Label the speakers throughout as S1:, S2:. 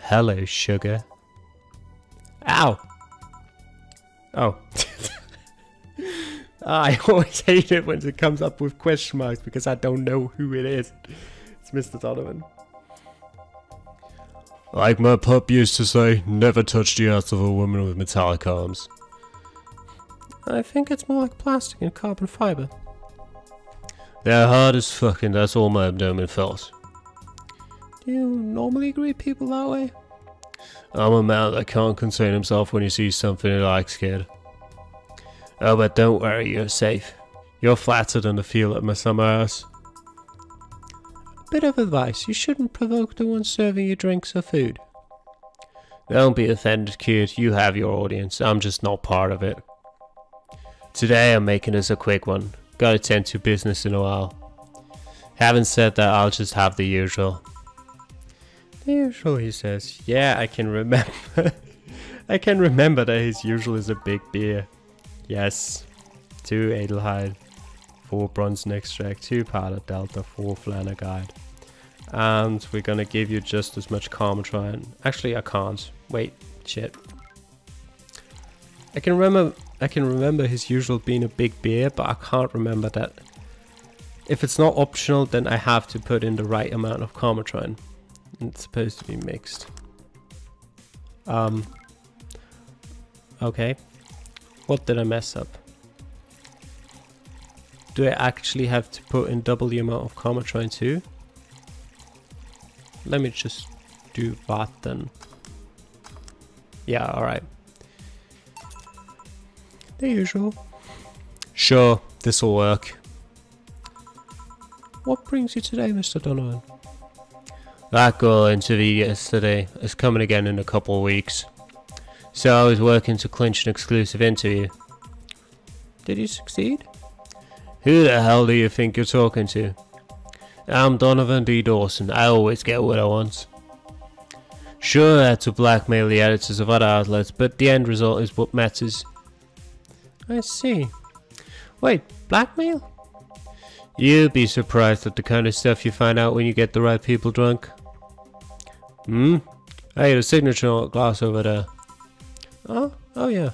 S1: Hello, sugar. Ow! Oh. I always hate it when it comes up with question marks because I don't know who it is. It's Mr. Donovan. Like my pup used to say, never touch the ass of a woman with metallic arms. I think it's more like plastic and carbon fiber. They're hard as fuck and that's all my abdomen felt. Do you normally greet people that way? I'm a man that can't contain himself when he sees something he likes, kid. Oh, but don't worry, you're safe. You're flattered in the feel of my summer ass. Bit of advice, you shouldn't provoke the one serving you drinks or food. Don't be offended, kid, you have your audience, I'm just not part of it. Today I'm making this a quick one, gotta tend to business in a while. Having said that, I'll just have the usual. The usual, he says. Yeah, I can remember. I can remember that his usual is a big beer. Yes. 2 Adelheid, 4 Bronze Extract, 2 Powder Delta, 4 Flanaguide. And we're gonna give you just as much Carmatron. Actually, I can't. Wait, shit. I can remember his usual being a big beer, but I can't remember that. If it's not optional, then I have to put in the right amount of Carmatron. It's supposed to be mixed. Okay. What did I mess up? Do I actually have to put in double the amount of Carmatron too? Let me just do that then. Yeah, alright. The usual. Sure, this'll work. What brings you today, Mr. Donovan? That girl I interviewed yesterday is coming again in a couple of weeks. So I was working to clinch an exclusive interview. Did you succeed? Who the hell do you think you're talking to? I'm Donovan D. Dawson. I always get what I want. Sure, I had to blackmail the editors of other outlets, but the end result is what matters. I see. Wait, blackmail? You'd be surprised at the kind of stuff you find out when you get the right people drunk. Hmm? Hey, the signature glass over there. Oh yeah.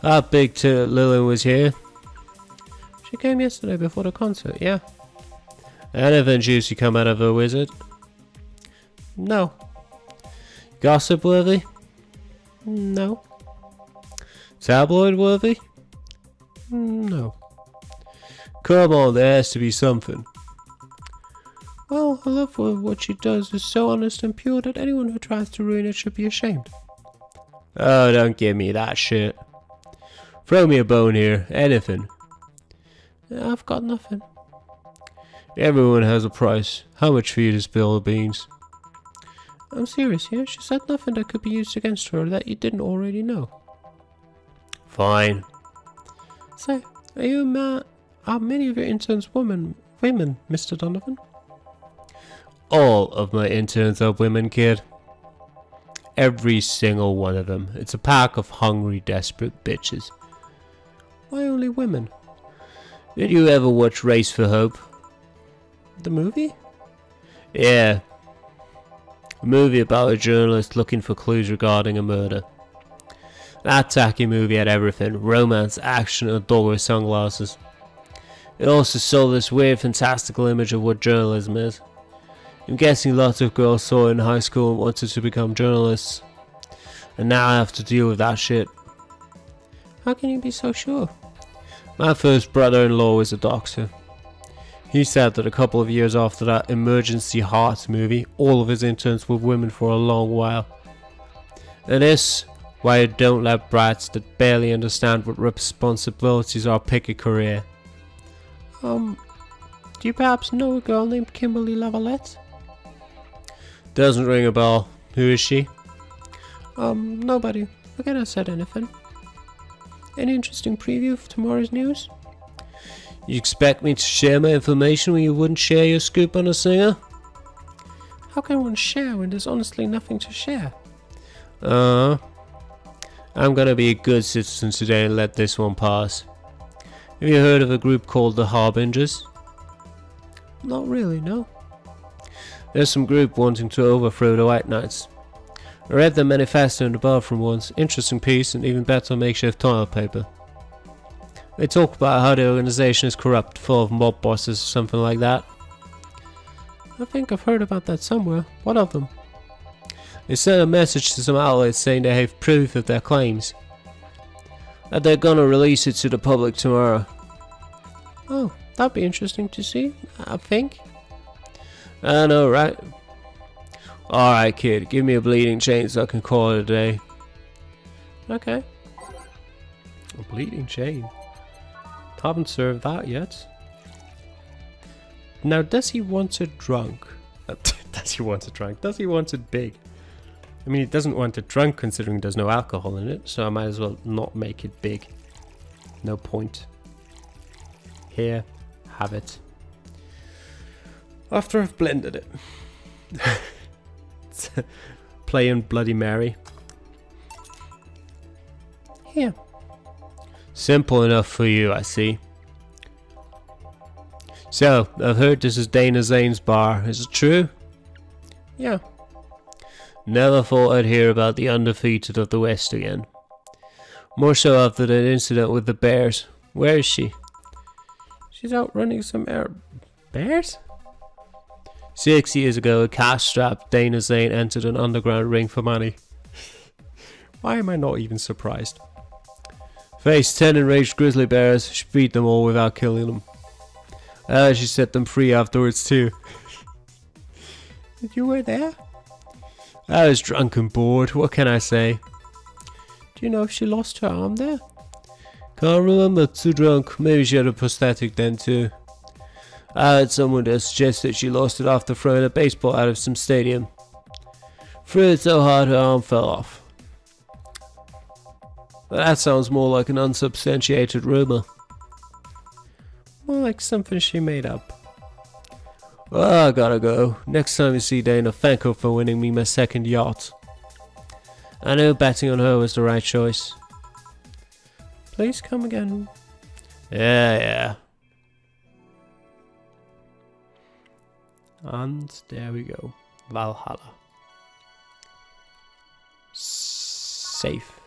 S1: That big tit Lillian was here. She came yesterday before the concert, yeah. Anything juicy come out of her, wizard? No. Gossip worthy? No. Tabloid worthy? No. Come on, there has to be something. Well, I love what she does is so honest and pure that anyone who tries to ruin it should be ashamed. Oh, don't give me that shit. Throw me a bone here, anything. I've got nothing. Everyone has a price. How much for you to spill the beans? I'm serious here. She said nothing that could be used against her that you didn't already know. Fine. So, are you a man? Are many of your interns women, Mr. Donovan? All of my interns are women, kid. Every single one of them. It's a pack of hungry, desperate bitches. Why only women? Did you ever watch Race for Hope? The movie? Yeah. A movie about a journalist looking for clues regarding a murder. That tacky movie had everything. Romance, action, and a dog with sunglasses. It also sold this weird, fantastical image of what journalism is. I'm guessing lots of girls saw it in high school and wanted to become journalists. And now I have to deal with that shit. How can you be so sure? My first brother-in-law was a doctor. He said that a couple of years after that Emergency Heart movie, all of his interns were women for a long while. And this why I don't let brats that barely understand what responsibilities are pick a career. Do you perhaps know a girl named Kimberly Lavalette? Doesn't ring a bell. Who is she? Nobody. Forget I said anything. Any interesting preview of tomorrow's news? You expect me to share my information when you wouldn't share your scoop on a singer? How can one share when there's honestly nothing to share? I'm gonna be a good citizen today and let this one pass. Have you heard of a group called the Harbingers? Not really, no. There's some group wanting to overthrow the White Knights. I read the manifesto in the bathroom once. Interesting piece and even better makeshift toilet paper. They talk about how the organization is corrupt, full of mob bosses or something like that. I think I've heard about that somewhere. What of them? They sent a message to some outlets saying they have proof of their claims. That they're gonna release it to the public tomorrow. Oh, that'd be interesting to see, I think. I know, right? Alright kid, give me a bleeding chain so I can call it a day. Okay. A bleeding chain? Haven't served that yet. Now does he want it drunk? Does he want it drunk? Does he want it big? I mean he doesn't want it drunk considering there's no alcohol in it, so I might as well not make it big. No point. Here, have it. After I've blended it. Playing Bloody Mary. Here. Simple enough for you, I see. So, I've heard this is Dana Zane's bar. Is it true? Yeah. Never thought I'd hear about the undefeated of the West again. More so after that incident with the bears. Where is she? She's out running some bears? 6 years ago, a cash-strapped Dana Zane entered an underground ring for money. Why am I not even surprised? Faced 10 enraged grizzly bears, she beat them all without killing them. She set them free afterwards too. You were there? I was drunk and bored, what can I say? Do you know if she lost her arm there? Can't remember, too drunk. Maybe she had a prosthetic then too. I heard someone that suggested she lost it after throwing a baseball out of some stadium. Threw it so hard her arm fell off. But that sounds more like an unsubstantiated rumor. More like something she made up. Well, I gotta go. Next time you see Dana, thank her for winning me my second yacht. I know betting on her was the right choice. Please come again. Yeah. And there we go. Valhalla. Safe.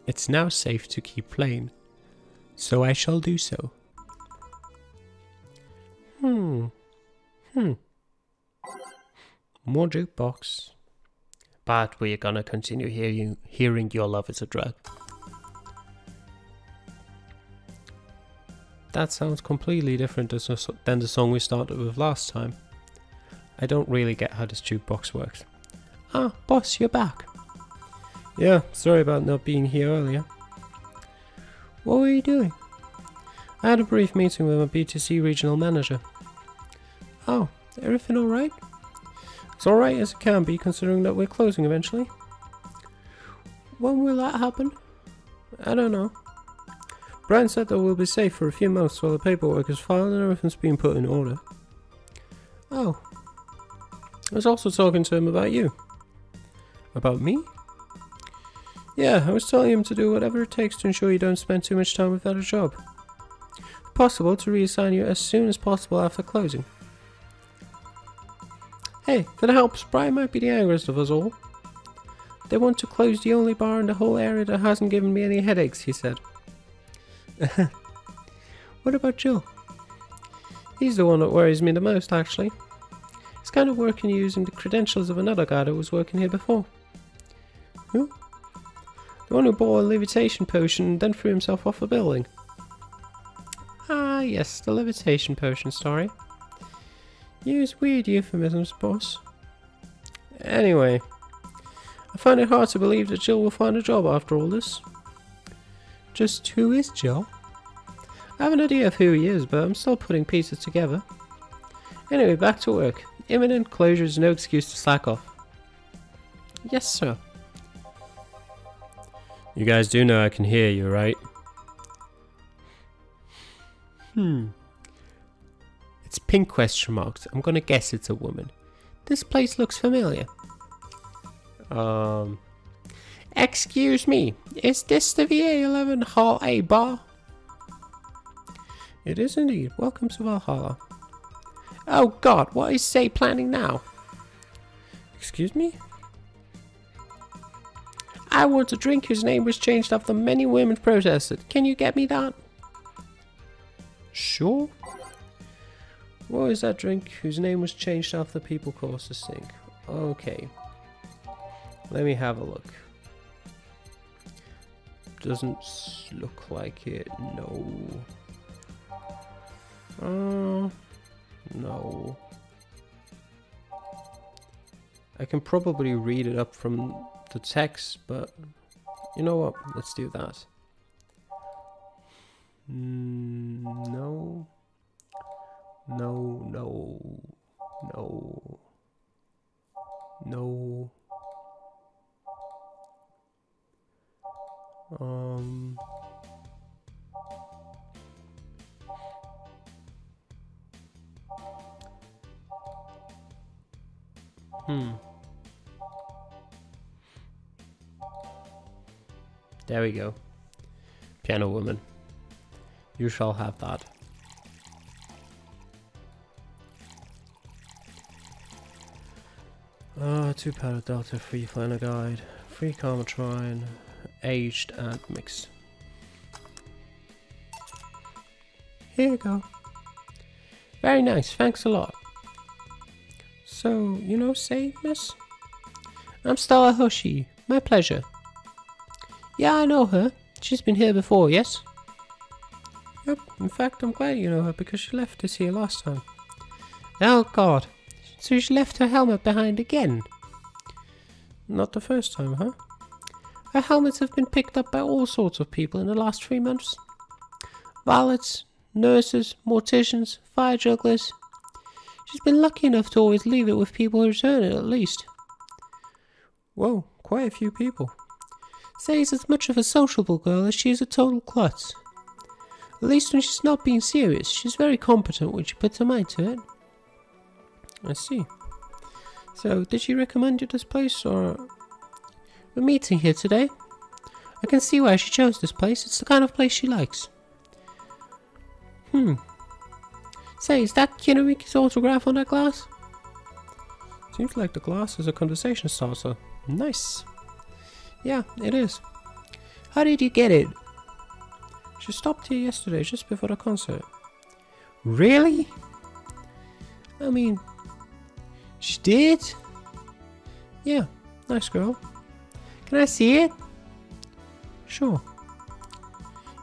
S1: It's now safe to keep playing, so I shall do so. More jukebox. But we're gonna continue hearing Your Love Is a Drug. That sounds completely different than the song we started with last time. I don't really get how this jukebox works. Ah, boss, you're back. Yeah, sorry about not being here earlier. What were you doing? I had a brief meeting with my B2C regional manager. Oh, everything alright? It's alright as it can be, considering that we're closing eventually. When will that happen? I don't know. Brian said that we'll be safe for a few months while the paperwork is filed and everything's being put in order. Oh. I was also talking to him about you. About me? Yeah, I was telling him to do whatever it takes to ensure you don't spend too much time without a job. If possible, to reassign you as soon as possible after closing. Hey, if it helps, Brian might be the angriest of us all. They want to close the only bar in the whole area that hasn't given me any headaches, he said. What about Jill? He's the one that worries me the most, actually. He's kind of working using the credentials of another guy that was working here before. Who? The one who bought a levitation potion and then threw himself off a building. Ah, yes, the levitation potion story. Use weird euphemisms, boss. Anyway, I find it hard to believe that Jill will find a job after all this. Just who is Jill? I have an idea of who he is, but I'm still putting pieces together. Anyway, back to work. Imminent closure is no excuse to slack off. Yes, sir. You guys do know I can hear you, right? It's pink question marks. I'm gonna guess it's a woman. This place looks familiar. Excuse me, is this the VA-11 Hall A bar? It is indeed. Welcome to Valhalla. Oh God, what is Say planning now? Excuse me? I want a drink whose name was changed after many women protested. Can you get me that? Sure. What is that drink whose name was changed after people caused a stink? Okay. Let me have a look. Doesn't look like it, no. No. I can probably read it up from the text, but you know what? Let's do that. No. No, no, no, no. There we go. Piano woman. You shall have that. £2 Delta, free Flanner Guide, free Carmatrine, aged and mixed. Here you go. Very nice, thanks a lot. So, you know Say, miss? I'm Stella Hoshi, my pleasure. Yeah, I know her. She's been here before, yes? Yep, in fact I'm glad you know her because she left us here last time. Oh God. So she left her helmet behind again? Not the first time, huh? Her helmets have been picked up by all sorts of people in the last 3 months. Valets, nurses, morticians, fire jugglers. She's been lucky enough to always leave it with people who return it at least. Whoa, quite a few people. Say's as much of a sociable girl as she is a total klutz. At least when she's not being serious, she's very competent when she puts her mind to it. I see. So, did she recommend you this place, or... We're meeting here today. I can see why she chose this place. It's the kind of place she likes. Say, is that Kinoriki's autograph on that glass? Seems like the glass is a conversation starter. Nice. Yeah, it is. How did you get it? She stopped here yesterday, just before the concert. Really? I mean... She did? Yeah, nice girl. Can I see it? Sure.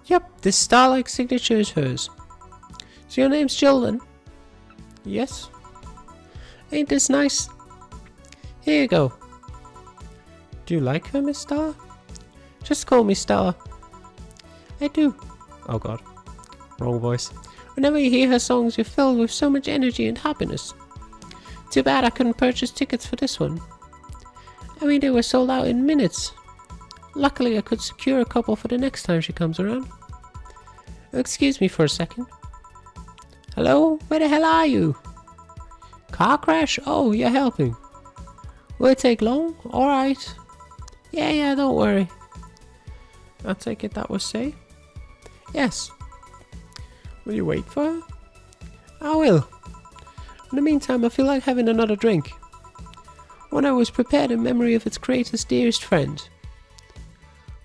S1: Yep, this star-like signature is hers. So your name's Jill then? Yes. Ain't this nice? Here you go. Do you like her, Miss Stella? Just call me Stella. I do. Oh God. Wrong voice. Whenever you hear her songs, you're filled with so much energy and happiness. Too bad I couldn't purchase tickets for this one. I mean, they were sold out in minutes. Luckily, I could secure a couple for the next time she comes around. Excuse me for a second. Hello? Where the hell are you? Car crash? Oh, you're helping. Will it take long? Alright. Yeah, don't worry. I'll take it that was Say. Yes. Will you wait for her? I will. In the meantime, I feel like having another drink. One I was prepared in memory of its creator's dearest friend.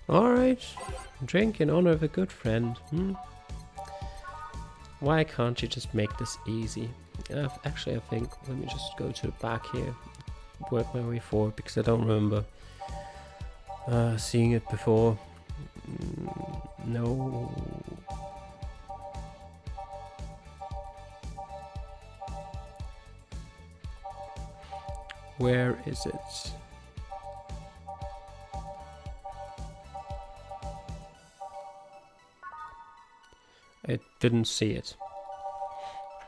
S1: Alright. Drink in honor of a good friend. Why can't you just make this easy? Actually, I think, let me just go to the back here. Work my way forward because I don't remember seeing it before. No. Where is it? I didn't see it.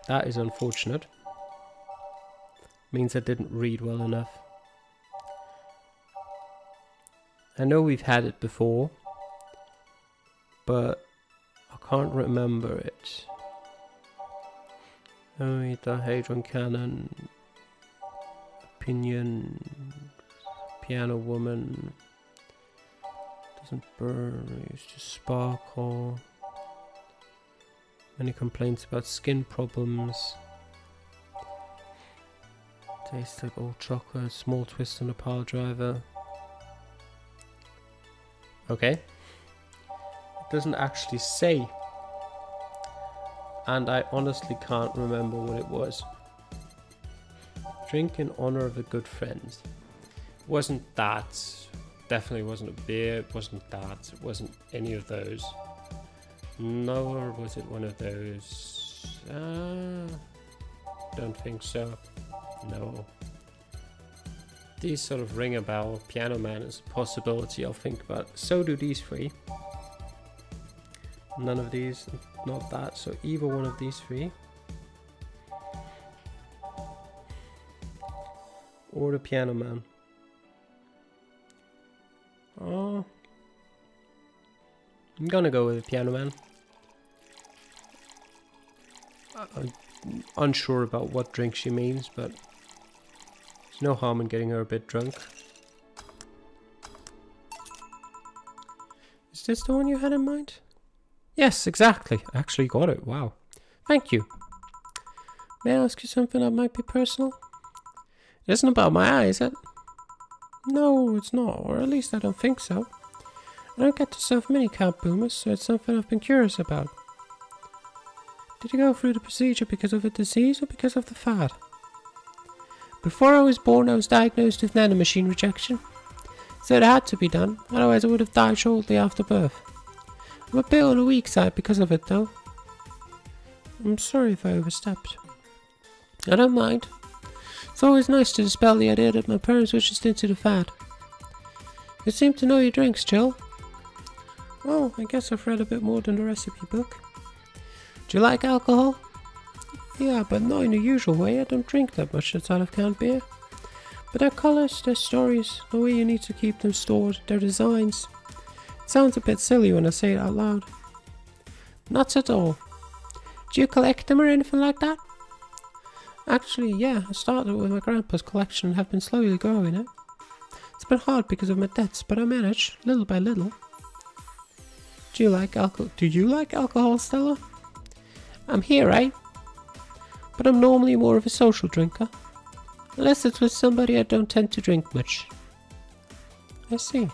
S1: That is unfortunate. Means I didn't read well enough. I know we've had it before, but I can't remember it. The Hadron Cannon, Opinion, Piano Woman, doesn't burn, used to sparkle. Many complaints about skin problems. Tastes like old chocolate, small twist on a pile driver. Okay. It doesn't actually say. And I honestly can't remember what it was. Drink in honor of a good friend. It wasn't that. Definitely wasn't a beer. It wasn't that. It wasn't any of those. Nor was it one of those. Don't think so. No. These sort of ring a bell. Piano Man is a possibility I'll think about. So do these three. None of these. Not that. So either one of these three. Or the Piano Man. Oh. I'm gonna go with the Piano Man. I'm unsure about what drink she means, but there's no harm in getting her a bit drunk. Is this the one you had in mind? Yes, exactly. I actually got it. Wow. Thank you. May I ask you something that might be personal? It isn't about my eye, is it? No, it's not, or at least I don't think so. I don't get to surf many camp boomers, so it's something I've been curious about. Did you go through the procedure because of a disease or because of the fad? Before I was born, I was diagnosed with nanomachine rejection, so it had to be done, otherwise I would have died shortly after birth. I'm a bit on the weak side because of it, though. I'm sorry if I overstepped. I don't mind. It's always nice to dispel the idea that my parents were just into the fad. You seem to know your drinks, Jill. Well, I guess I've read a bit more than the recipe book. Do you like alcohol? Yeah, but not in the usual way. I don't drink that much outside of canned beer. But their colours, their stories, the way you need to keep them stored, their designs. It sounds a bit silly when I say it out loud. Not at all. Do you collect them or anything like that? Actually, yeah, I started with my grandpa's collection and have been slowly growing it. It's been hard because of my debts, but I manage, little by little. Do you like alcohol, Stella? I'm here, right? But I'm normally more of a social drinker. Unless it's with somebody, I don't tend to drink much. I see.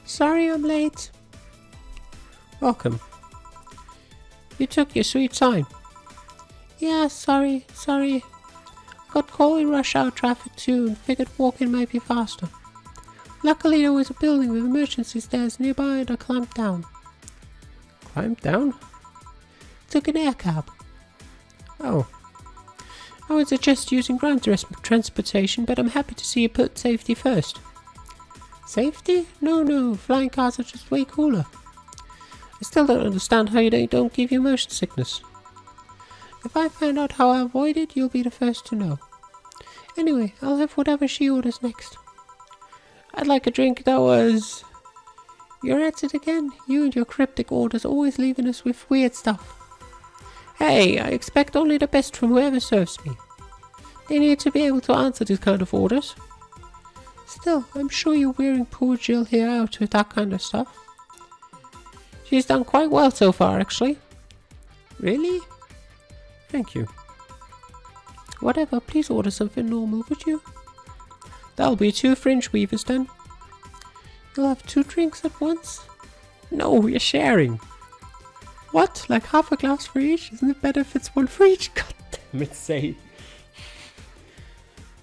S1: Sorry I'm late. Welcome. You took your sweet time. Yeah, sorry. Got caught in rush hour traffic too and figured walking might be faster. Luckily there was a building with emergency stairs nearby and I climbed down. Climbed down? Took an air cab. Oh. I would suggest using ground transportation, but I'm happy to see you put safety first. Safety? No, flying cars are just way cooler. I still don't understand how they don't give you motion sickness. If I find out how I avoid it, you'll be the first to know. Anyway, I'll have whatever she orders next. I'd like a drink that was... You're at it again. You and your cryptic orders always leaving us with weird stuff. Hey, I expect only the best from whoever serves me. They need to be able to answer these kind of orders. Still, I'm sure you're wearing poor Jill here out with that kind of stuff. She's done quite well so far, actually. Really? Thank you. Whatever, please order something normal, would you? That'll be 2 fringe weavers then. You'll have 2 drinks at once? No, we're sharing. What? Like half a glass for each? Isn't it better if it's 1 for each? God damn it, say.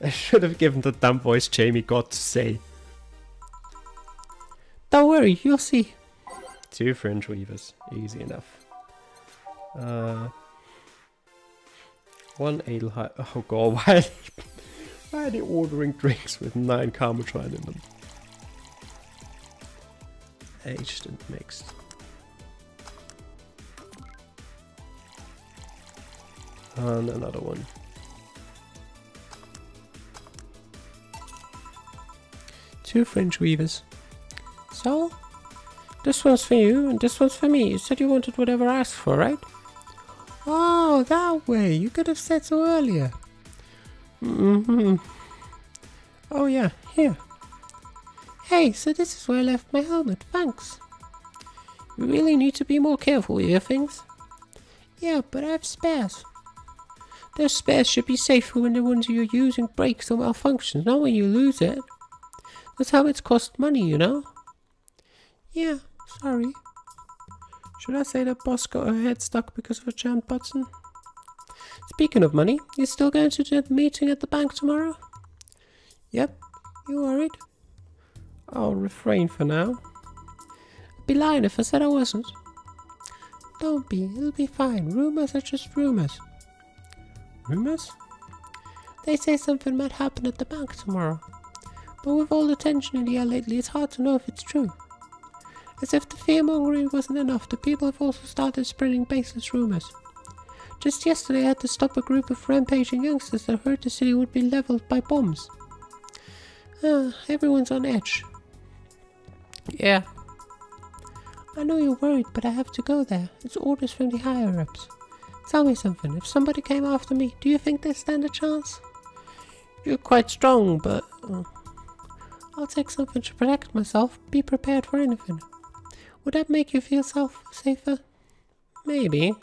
S1: I should have given the dumb voice Jamie got to say. Don't worry, you'll see. 2 fringe weavers. Easy enough. 1 Edelheit. Oh god, why are they ordering drinks with 9 Carmatron in them? Aged and mixed. And another one. 2 fringe weavers. So, this one's for you and this one's for me. You said you wanted whatever I asked for, right? Oh, that way. You could have said so earlier. Oh yeah, here. Hey, so this is where I left my helmet. Thanks. You really need to be more careful with your things. Yeah, but I have spares. Their spares should be safer when the ones you're using breaks or malfunctions, not when you lose it. That's how it's cost money, you know? Yeah, sorry. Should I say that boss got her head stuck because of a jammed button? Speaking of money, you still going to the meeting at the bank tomorrow? Yep. You worried? I'll refrain for now. I'd be lying if I said I wasn't. Don't be, it'll be fine. Rumors are just rumors. Rumors? They say something might happen at the bank tomorrow. But with all the tension in the air lately, it's hard to know if it's true. As if the fear-mongering wasn't enough, the people have also started spreading baseless rumors. Just yesterday I had to stop a group of rampaging youngsters that heard the city would be leveled by bombs. Everyone's on edge. Yeah. I know you're worried, but I have to go there. It's orders from the higher-ups. Tell me something, if somebody came after me, do you think they stand a chance? You're quite strong, but... I'll take something to protect myself. Be prepared for anything. Would that make you feel safer? Maybe.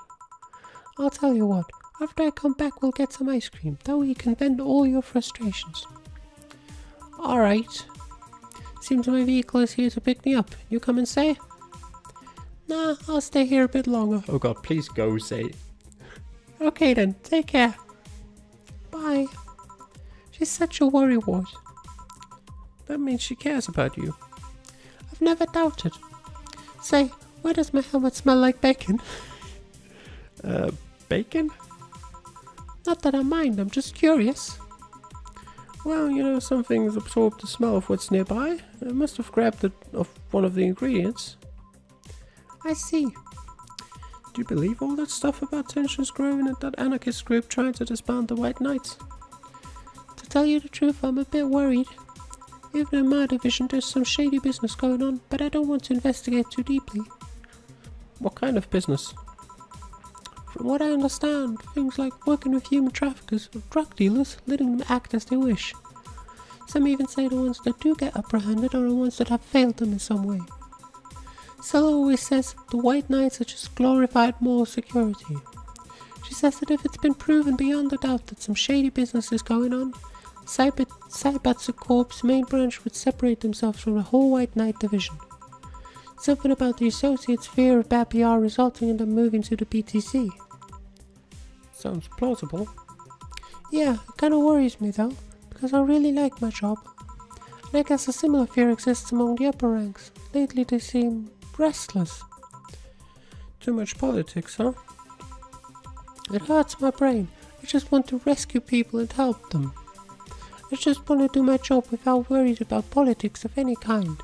S1: I'll tell you what. After I come back, we'll get some ice cream. That way you can vent all your frustrations. Alright. Seems my vehicle is here to pick me up. You come and stay? Nah, I'll stay here a bit longer. Oh god, please go, say. Okay then, take care. Bye. She's such a worrywart. That means she cares about you. I've never doubted. Say, why does my helmet smell like bacon? Bacon? Not that I mind, I'm just curious. Well, you know, some things absorb the smell of what's nearby. I must have grabbed it of one of the ingredients. I see. Do you believe all that stuff about tensions growing at that anarchist group trying to disband the White Knights? To tell you the truth, I'm a bit worried. Even in my division there's some shady business going on, but I don't want to investigate too deeply. What kind of business? From what I understand, things like working with human traffickers or drug dealers, letting them act as they wish. Some even say the ones that do get apprehended are the ones that have failed them in some way. Stella always says the White Knights are just glorified moral security. She says that if it's been proven beyond a doubt that some shady business is going on, Cyberpunk Corp's main branch would separate themselves from the whole White Knight division. Something about the associates' fear of bad PR resulting in them moving to the BTC. Sounds plausible. Yeah, it kinda worries me though, because I really like my job. And I guess a similar fear exists among the upper ranks. Lately they seem restless. Too much politics, huh? It hurts my brain. I just want to rescue people and help them. I just want to do my job without worries about politics of any kind.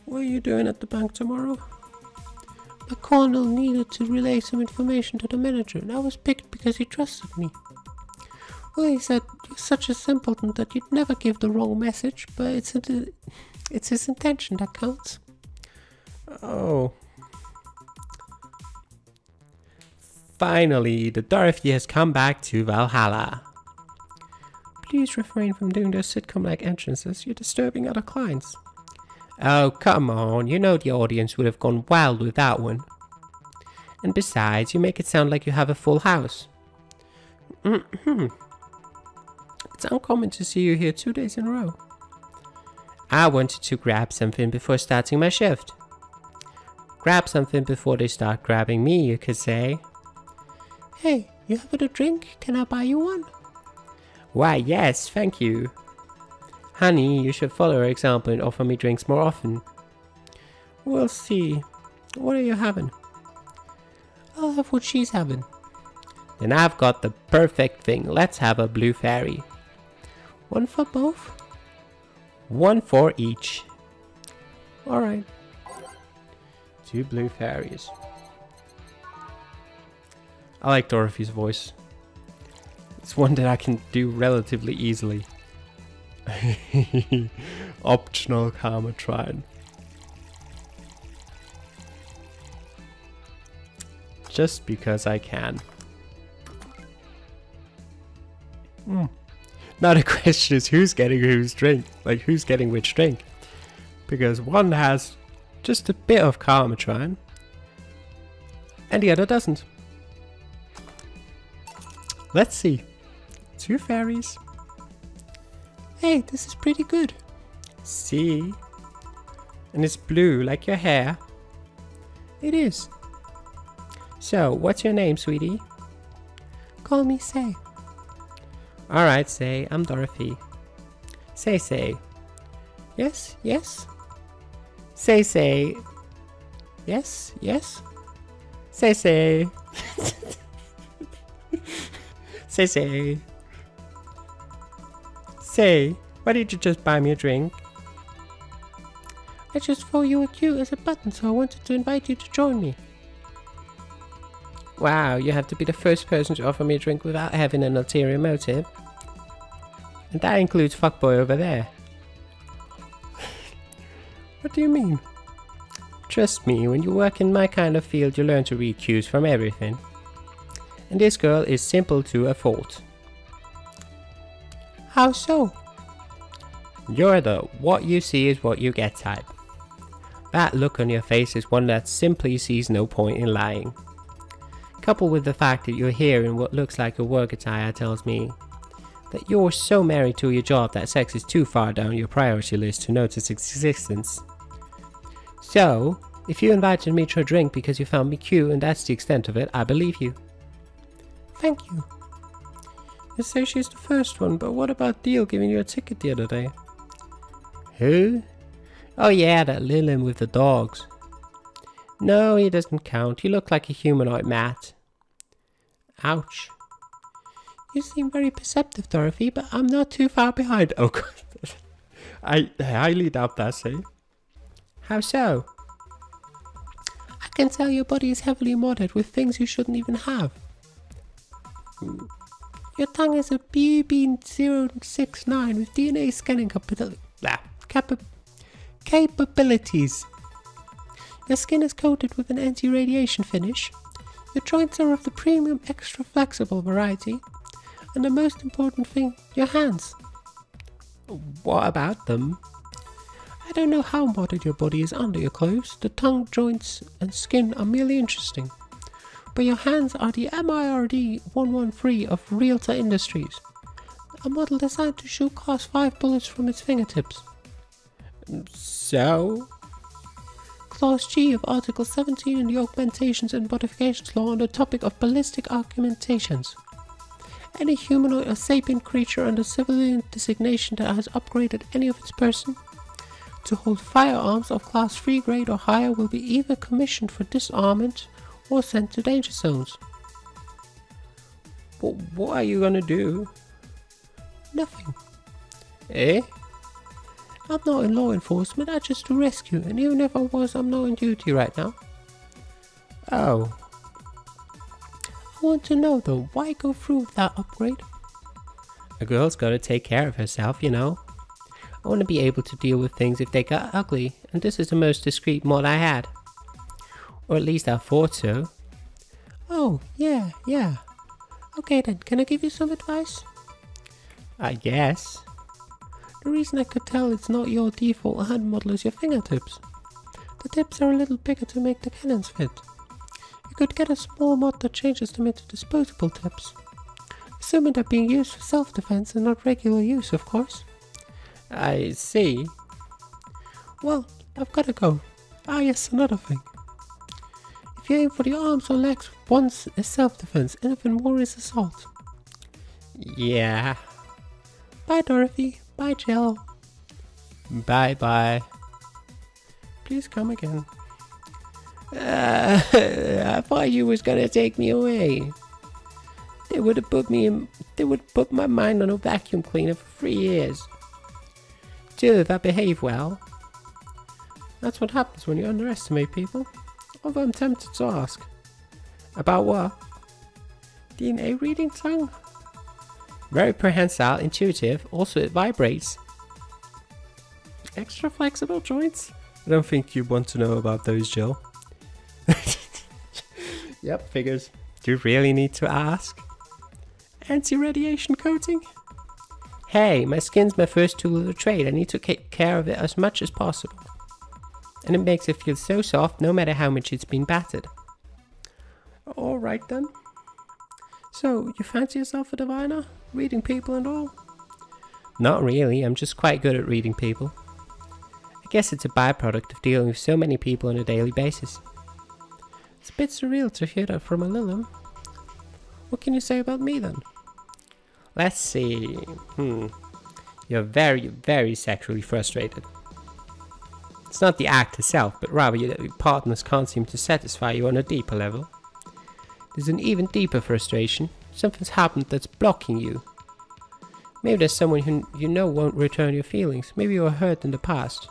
S1: What are you doing at the bank tomorrow? My colonel needed to relay some information to the manager, and I was picked because he trusted me. Well, he said, you're such a simpleton that you'd never give the wrong message, but it's his intention that counts. Oh. Finally, the Dorothy has come back to Valhalla. Please refrain from doing those sitcom-like entrances. You're disturbing other clients. Oh, come on. You know the audience would have gone wild with that one. And besides, you make it sound like you have a full house. It's uncommon to see you here 2 days in a row. I wanted to grab something before starting my shift. Grab something before they start grabbing me, you could say. Hey, you having a drink? Can I buy you one? Why, yes, thank you. Honey, you should follow our example and offer me drinks more often. We'll see. What are you having? I'll have what she's having. Then I've got the perfect thing. Let's have a blue fairy. One for both? One for each. Alright. 2 blue fairies. I like Dorothy's voice. It's one that I can do relatively easily. Optional karma trine. Just because I can. Now the question is who's getting whose drink? Like who's getting which drink? Because one has just a bit of karma trine and the other doesn't.
S2: Let's see. 2 fairies. Hey, this is pretty good. See? And it's blue like your hair. It is. So, what's your name, sweetie? Call me Say. Alright, Say. I'm Dorothy. Say. Yes, yes. Say. Yes, yes. Say. Say. Say, why did you just buy me a drink? I just thought you were cute as a button, so I wanted to invite you to join me. Wow, you have to be the first person to offer me a drink without having an ulterior motive. And that includes fuckboy over there. What do you mean? Trust me, when you work in my kind of field, you learn to read cues from everything. And this girl is simple to a fault. How so? You're the what you see is what you get type. That look on your face is one that simply sees no point in lying. Coupled with the fact that you're here in what looks like a work attire tells me that you're so married to your job that sex is too far down your priority list to notice its existence. So, if you invited me to a drink because you found me cute and that's the extent of it, I believe you. Thank you. You say she's the first one, but what about Deal giving you a ticket the other day? Who? Oh yeah, that Lilin with the dogs. No, he doesn't count. He looked like a humanoid Matt. Ouch. You seem very perceptive, Dorothy, but I'm not too far behind. Oh god. I highly doubt that, say. How so? I can tell your body is heavily modded with things you shouldn't even have. Your tongue is a BB069 with DNA scanning capabilities. Your skin is coated with an anti-radiation finish. Your joints are of the premium extra flexible variety. And the most important thing, your hands. What about them? I don't know how modded your body is under your clothes. The tongue, joints and skin are merely interesting. But your hands are the MIRD 113 of Realtor Industries. A model designed to shoot class 5 bullets from its fingertips. So? Clause G of Article 17 in the Augmentations and Modifications Law on the topic of ballistic augmentations. Any humanoid or sapient creature under civilian designation that has upgraded any of its person to hold firearms of class 3 grade or higher will be either commissioned for disarmament or sent to danger zones. But what are you gonna do? Nothing. Eh? I'm not in law enforcement, I just do rescue, and even if I was, I'm not on duty right now. Oh. I want to know though, why go through with that upgrade? A girl's gotta take care of herself, you know. I want to be able to deal with things if they got ugly, and this is the most discreet mod I had. Or at least I thought so. Oh, yeah. Okay then, can I give you some advice? I guess. The reason I could tell it's not your default hand model is your fingertips. The tips are a little bigger to make the cannons fit. You could get a small mod that changes them into disposable tips. Assuming they're being used for self-defense and not regular use, of course. I see. Well, I've gotta go. Ah yes, another thing. If you aim for the arms or legs, once is self-defense, anything more is assault. Yeah. Bye Dorothy. Bye Jill. Bye. Please come again. I thought you was gonna take me away. They would have put my mind on a vacuum cleaner for 3 years. Still, if I behave well. That's what happens when you underestimate people. Although I'm tempted to ask. About what? DNA reading tongue? Very prehensile, intuitive, also it vibrates. Extra flexible joints? I don't think you want to know about those, Jill. Yep, figures. Do you really need to ask? Anti-radiation coating? Hey, my skin's my first tool of the trade. I need to take care of it as much as possible. And it makes it feel so soft no matter how much it's been battered. Alright then. So, you fancy yourself a diviner? Reading people and all? Not really, I'm just quite good at reading people. I guess it's a byproduct of dealing with so many people on a daily basis. It's a bit surreal to hear that from a Lilum. What can you say about me then? Let's see. You're very, very sexually frustrated. It's not the act itself, but rather that your partners can't seem to satisfy you on a deeper level. There's an even deeper frustration. Something's happened that's blocking you. Maybe there's someone who you know won't return your feelings. Maybe you were hurt in the past.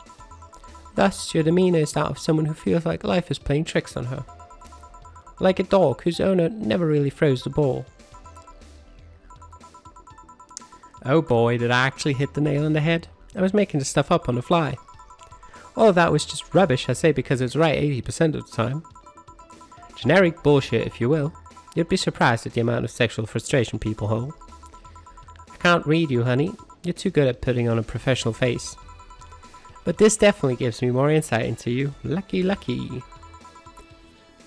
S2: Thus, your demeanor is that of someone who feels like life is playing tricks on her. Like a dog whose owner never really throws the ball. Oh boy, did I actually hit the nail on the head? I was making this stuff up on the fly. All of that was just rubbish, I say, because it's right 80% of the time. Generic bullshit, if you will. You'd be surprised at the amount of sexual frustration people hold. I can't read you, honey. You're too good at putting on a professional face. But this definitely gives me more insight into you. Lucky, lucky.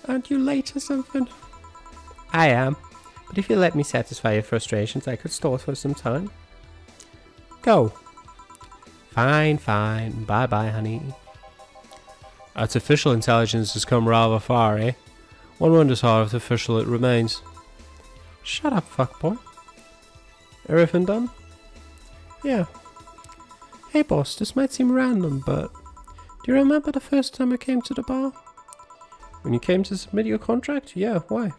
S2: Aren't you late or something? I am. But if you let me satisfy your frustrations, I could stall for some time. Go. Fine, fine. Bye-bye, honey.
S1: Artificial intelligence has come rather far, eh? One wonders how artificial it remains.
S2: Shut up, fuckboy. Everything done? Yeah. Hey boss, this might seem random, but do you remember the first time I came to the bar? When you came to submit your contract? Yeah, why?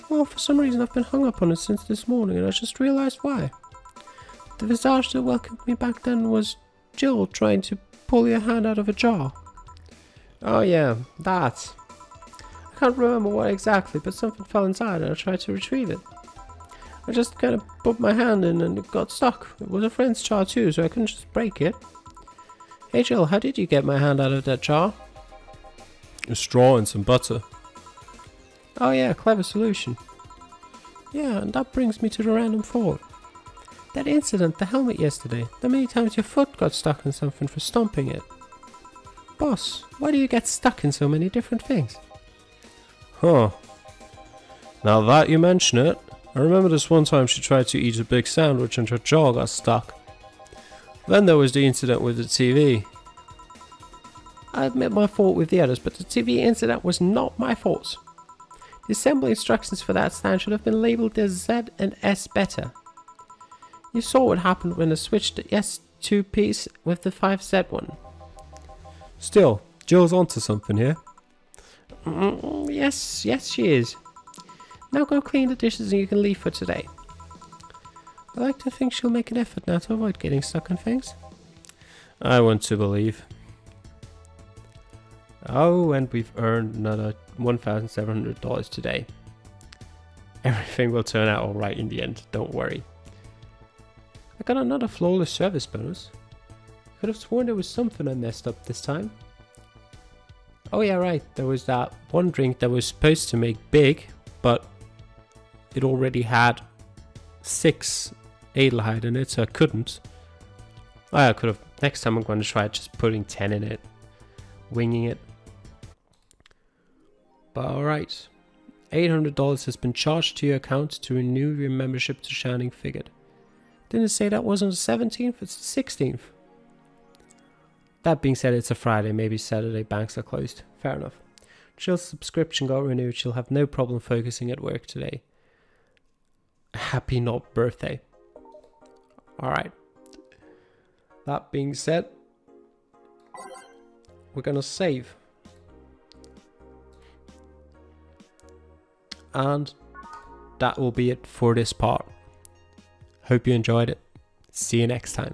S2: Well, for some reason I've been hung up on it since this morning, and I just realized why. The visage that welcomed me back then was Jill trying to pull your hand out of a jar. Oh yeah, that. I can't remember what exactly, but something fell inside and I tried to retrieve it. I just kind of put my hand in and it got stuck. It was a friend's jar too, so I couldn't just break it. Hey Jill, how did you get my hand out of that jar?
S1: A straw and some butter.
S2: Oh yeah, clever solution. Yeah, and that brings me to the random thought. That incident, the helmet yesterday, the many times your foot got stuck in something for stomping it. Boss, why do you get stuck in so many different things?
S1: Huh. Now that you mention it, I remember this one time she tried to eat a big sandwich and her jaw got stuck. Then there was the incident with the TV.
S2: I admit my fault with the others, but the TV incident was not my fault. The assembly instructions for that stand should have been labelled as Z and S beta. You saw what happened when I switched the S2 piece with the 5Z one.
S1: Still, Jill's onto something here.
S2: Yes, she is. Now go clean the dishes and you can leave for today. I like to think she'll make an effort now to avoid getting stuck on things.
S1: I want to believe. Oh, and we've earned another $1,700 today. Everything will turn out alright in the end, don't worry. I got another flawless service bonus. Could have sworn there was something I messed up this time. Oh yeah, right, there was that one drink that was supposed to make big, but it already had 6 Adelhyde in it, so I couldn't. I could have. Next time I'm going to try just putting 10 in it. Winging it. But alright. $800 has been charged to your account to renew your membership to Shining Figured. Didn't it say that wasn't the 17th? It's the 16th. That being said, it's a Friday. Maybe Saturday banks are closed. Fair enough. Jill's subscription got renewed. She'll have no problem focusing at work today. Happy not birthday. Alright. That being said, we're gonna save. And that will be it for this part. Hope you enjoyed it. See you next time.